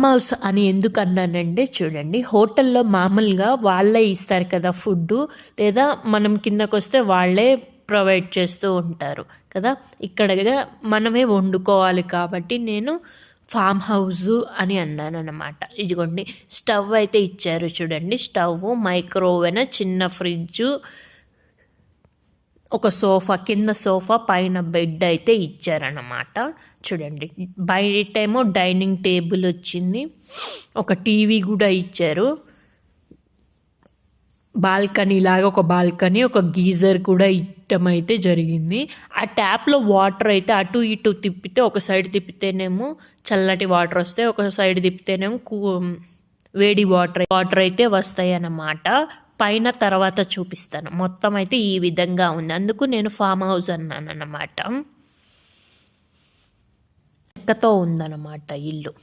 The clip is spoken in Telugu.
హౌస్ అని ఎందుకు అన్నానంటే చూడండి, హోటల్లో మామూలుగా వాళ్ళే ఇస్తారు కదా ఫుడ్డు, లేదా మనం కిందకు వస్తే వాళ్ళే ప్రొవైడ్ చేస్తూ ఉంటారు కదా. ఇక్కడ మనమే వండుకోవాలి కాబట్టి నేను ఫామ్ హౌస్ అని అన్నాను అనమాట. ఇదిగోండి స్టవ్ అయితే ఇచ్చారు చూడండి, స్టవ్, మైక్రోవేవ్, చిన్న ఫ్రిడ్జ్, ఒక సోఫా, కింద సోఫా, పైన బెడ్ అయితే ఇచ్చారన్నమాట. చూడండి బయటేమో డైనింగ్ టేబుల్ వచ్చింది, ఒక టీవీ కూడా ఇచ్చారు, బాల్కనీ లాగా ఒక బాల్కనీ, ఒక గీజర్ కూడా ఇవ్వటం అయితే జరిగింది. ఆ ట్యాప్లో వాటర్ అయితే అటు ఇటు తిప్పితే, ఒక సైడ్ తిప్పితేనేమో చల్లటి వాటర్ వస్తాయి, ఒక సైడ్ తిప్పితేనేమో వేడి వాటర్ అయితే వస్తాయి అన్నమాట. పైన తర్వాత చూపిస్తాను. మొత్తం అయితే ఈ విధంగా ఉంది, అందుకు నేను ఫామ్ హౌస్ అన్నాను అన్నమాట. చెక్కతో ఉందన్నమాట ఇల్లు.